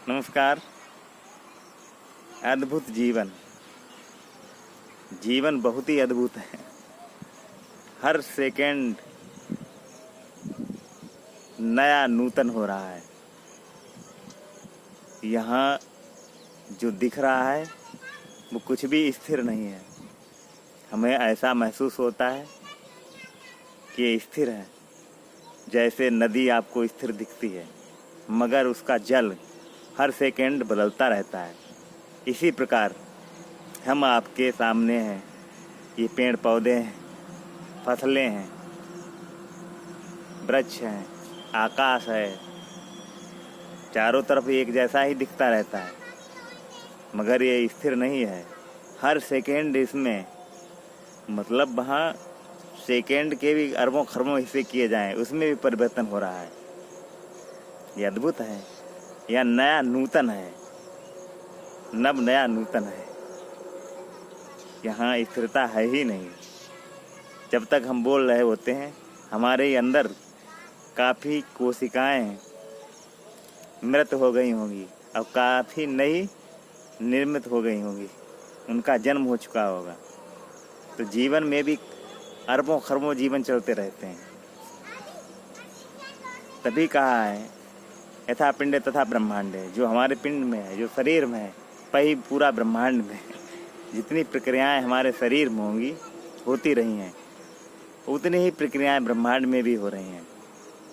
नमस्कार। अद्भुत जीवन। जीवन बहुत ही अद्भुत है। हर सेकंड नया नूतन हो रहा है। यहाँ जो दिख रहा है वो कुछ भी स्थिर नहीं है। हमें ऐसा महसूस होता है कि ये स्थिर है, जैसे नदी आपको स्थिर दिखती है, मगर उसका जल हर सेकंड बदलता रहता है। इसी प्रकार हम आपके सामने हैं। ये पेड़ पौधे हैं, फसलें हैं, वृक्ष हैं, आकाश है, चारों तरफ एक जैसा ही दिखता रहता है, मगर ये स्थिर नहीं है। हर सेकंड इसमें, मतलब वहाँ सेकंड के भी अरबों खरबों हिस्से किए जाएं, उसमें भी परिवर्तन हो रहा है। ये अद्भुत है, यह नया नूतन है, नव नया नूतन है। यहाँ स्थिरता है ही नहीं। जब तक हम बोल रहे होते हैं, हमारे अंदर काफ़ी कोशिकाएं मृत हो गई होंगी और काफ़ी नई निर्मित हो गई होंगी, उनका जन्म हो चुका होगा। तो जीवन में भी अरबों खरबों जीवन चलते रहते हैं। तभी कहा है यथा पिंड तथा ब्रह्मांड है। जो हमारे पिंड में है, जो शरीर में है, वही पूरा ब्रह्मांड में है। जितनी प्रक्रियाएं हमारे शरीर में होंगी, होती रही हैं, उतनी ही प्रक्रियाएं ब्रह्मांड में भी हो रही हैं,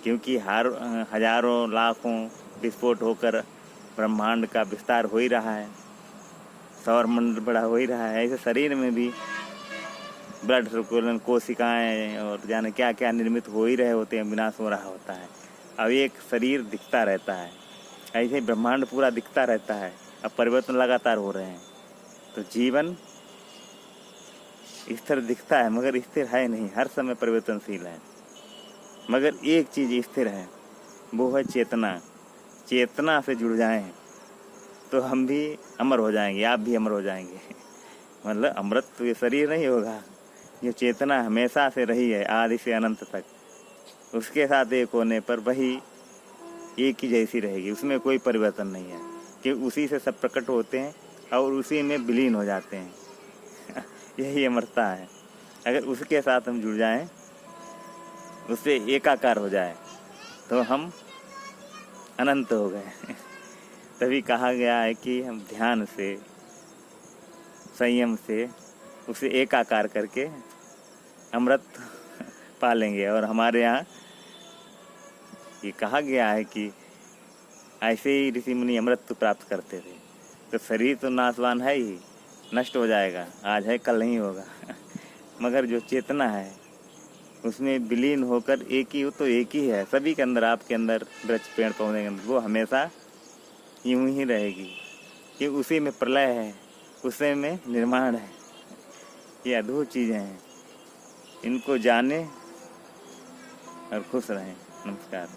क्योंकि हजारों लाखों विस्फोट होकर ब्रह्मांड का विस्तार हो ही रहा है, सौरमंडल बड़ा हो ही रहा है। ऐसे शरीर में भी ब्लड सर्कुलेशन, कोशिकाएं और जाने क्या क्या निर्मित हो ही रहे होते हैं, विनाश हो रहा होता है। अब एक शरीर दिखता रहता है, ऐसे ब्रह्मांड पूरा दिखता रहता है। अब परिवर्तन लगातार हो रहे हैं। तो जीवन स्थिर दिखता है, मगर स्थिर है नहीं, हर समय परिवर्तनशील है। मगर एक चीज़ स्थिर है, वो है चेतना। चेतना से जुड़ जाएं तो हम भी अमर हो जाएंगे, आप भी अमर हो जाएंगे। मतलब अमृत तो ये शरीर नहीं होगा। जो चेतना हमेशा से रही है, आदि से अनंत तक, उसके साथ एक होने पर वही एक ही जैसी रहेगी, उसमें कोई परिवर्तन नहीं है, क्योंकि उसी से सब प्रकट होते हैं और उसी में विलीन हो जाते हैं। यही अमरता है। अगर उसके साथ हम जुड़ जाएं, उससे एकाकार हो जाए, तो हम अनंत हो गए। तभी कहा गया है कि हम ध्यान से, संयम से उसे एकाकार करके अमृत पालेंगे। और हमारे यहाँ ये कहा गया है कि ऐसे ही ऋषि मुनि अमृत प्राप्त करते थे। तो शरीर तो नाशवान है ही, नष्ट हो जाएगा, आज है कल नहीं होगा। मगर जो चेतना है उसमें विलीन होकर एक ही हो, तो एक ही है सभी के अंदर, आपके अंदर, वृक्ष पेड़ पौधे के अंदर, वो हमेशा यूं ही रहेगी, कि उसी में प्रलय है, उसी में निर्माण है। ये अद्भुत चीज़ें हैं, इनको जाने और खुश रहें। नमस्कार।